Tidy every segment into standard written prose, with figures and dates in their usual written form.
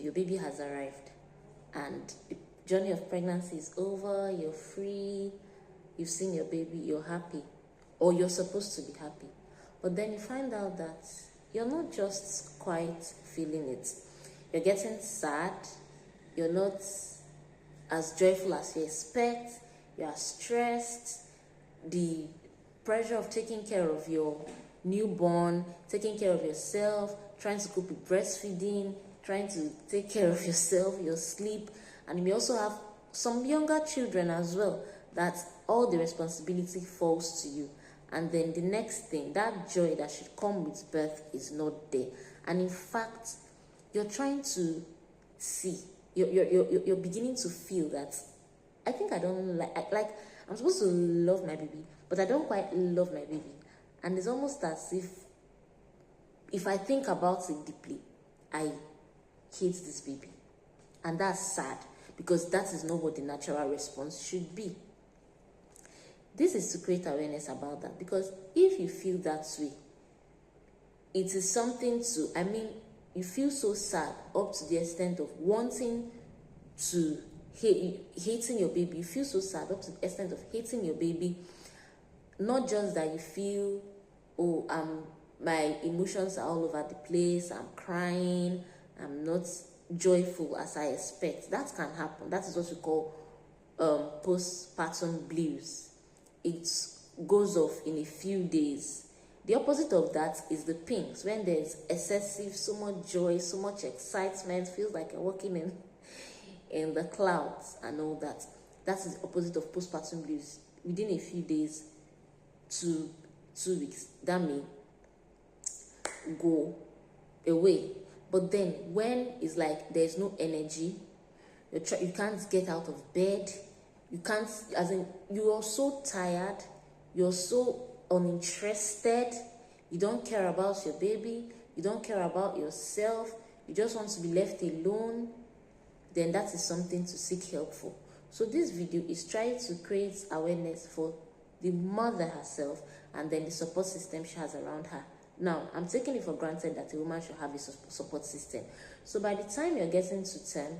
your baby has arrived and the journey of pregnancy is over, you're free, you've seen your baby, you're happy, or you're supposed to be happy. But then you find out that you're not just quite feeling it. You're getting sad, you're not as joyful as you expect, you are stressed, the pressure of taking care of your newborn, taking care of yourself, trying to cope with breastfeeding, trying to take care of yourself, your sleep, and you may also have some younger children as well, that all the responsibility falls to you. And then the next thing, that joy that should come with birth is not there. And in fact, you're trying to see, you're beginning to feel that I think I don't like I'm supposed to love my baby, but I don't quite love my baby. And it's almost as if I think about it deeply, I hate this baby. And that's sad, because that is not what the natural response should be. This is to create awareness about that, because if you feel that way, it is something to, you feel so sad up to the extent of wanting to hating your baby. You feel so sad up to the extent of hating your baby. Not just that you feel, oh, my emotions are all over the place, I'm crying, I'm not joyful as I expect. That can happen. That is what we call postpartum blues. It goes off in a few days. The opposite of that is the pinks, when there's excessive, so much joy, so much excitement, feels like you're walking in the clouds and all that. That is the opposite of postpartum blues. Within a few days to 2 weeks, that may go away. But then when it's like there's no energy, you can't get out of bed, you can't, you are so tired, you're so uninterested, you don't care about your baby, you don't care about yourself, you just want to be left alone, then that is something to seek help for. So this video is trying to create awareness for the mother herself and then the support system she has around her. Now, I'm taking it for granted that a woman should have a support system. So by the time you're getting to term,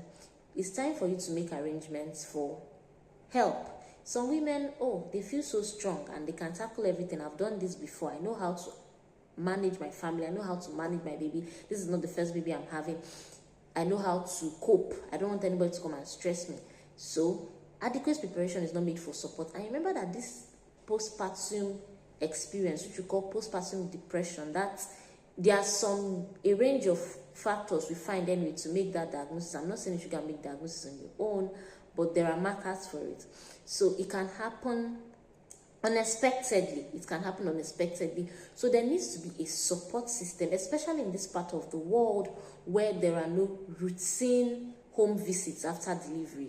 it's time for you to make arrangements for help. Some women, they feel so strong and they can tackle everything. I've done this before. I know how to manage my family. I know how to manage my baby. This is not the first baby I'm having. I know how to cope. I don't want anybody to come and stress me. So adequate preparation is not made for support. And remember that this postpartum experience, which we call postpartum depression, that there are a range of factors we find anyway to make that diagnosis. I'm not saying you can make diagnosis on your own, but there are markers for it. So it can happen unexpectedly. It can happen unexpectedly. So there needs to be a support system, especially in this part of the world where there are no routine home visits after delivery.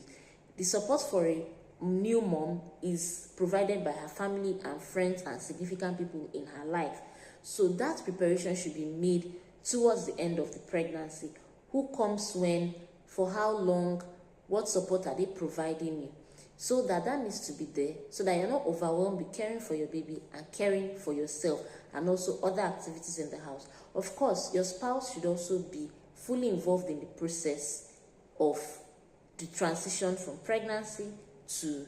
The support for a new mom is provided by her family and friends and significant people in her life. So that preparation should be made towards the end of the pregnancy. Who comes when, for how long, what support are they providing you? So that needs to be there, so that you're not overwhelmed with caring for your baby and caring for yourself and also other activities in the house. Of course, your spouse should also be fully involved in the process of the transition from pregnancy to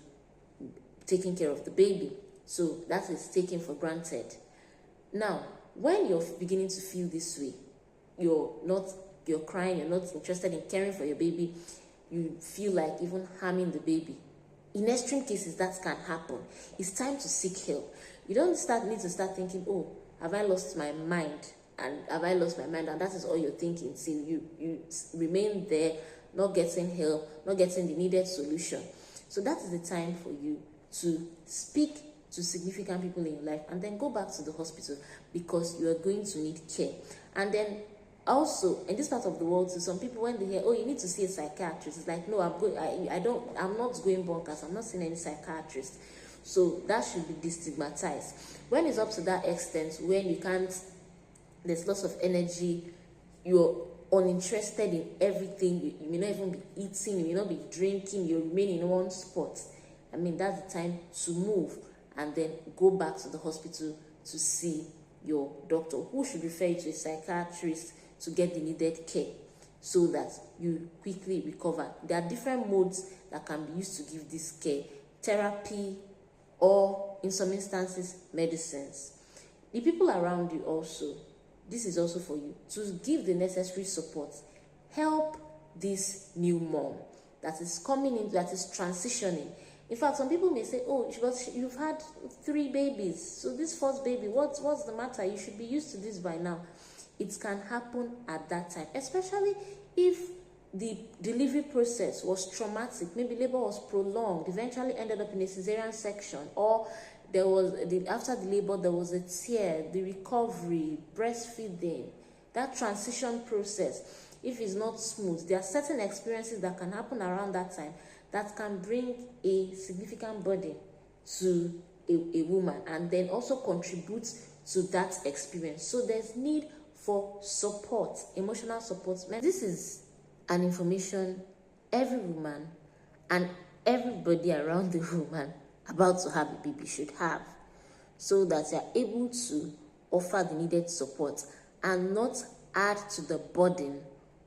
taking care of the baby. So that is taken for granted. Now, when you're beginning to feel this way, you're crying, you're not interested in caring for your baby, you feel like even harming the baby. In extreme cases, that can happen. It's time to seek help. You don't need to start thinking, oh, have I lost my mind? And that is all you're thinking till you remain there, not getting help, not getting the needed solution. So that is the time for you to speak to significant people in your life and then go back to the hospital, because you are going to need care. And then also, in this part of the world, so some people, when they hear, oh, you need to see a psychiatrist, it's like, no, I'm not going bonkers, I'm not seeing any psychiatrist. So that should be destigmatized. When it's up to that extent, when you can't, there's lots of energy, you're uninterested in everything, you may not even be eating, you may not be drinking, you remain in one spot. That's the time to move and then go back to the hospital to see your doctor, who should refer you to a psychiatrist to get the needed care. so that you quickly recover. There are different modes that can be used to give this care: therapy, or in some instances, medicines. The people around you also, this is also for you to give the necessary support. Help this new mom that is coming in, that is transitioning. In fact, some people may say, oh, but you've had 3 babies, so this first baby, what's the matter? You should be used to this by now. It can happen at that time, especially if the delivery process was traumatic. Maybe labor was prolonged, eventually ended up in a cesarean section, or there was after the labor there was a tear, the recovery, breastfeeding, that transition process. If it's not smooth, there are certain experiences that can happen around that time that can bring a significant burden to a woman, and then also contribute to that experience. So there's need for support, emotional support. This is an information every woman and everybody around the woman about to have a baby should have, so that you're able to offer the needed support and not add to the burden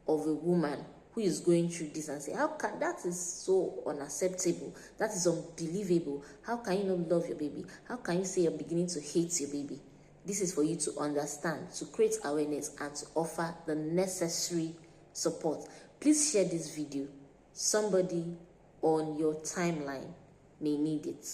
of a woman who is going through this and say, how can, that is so unacceptable, that is unbelievable, how can you not love your baby, how can you say you're beginning to hate your baby? This is for you to understand, to create awareness, and to offer the necessary support. Please share this video. Somebody on your timeline may need it.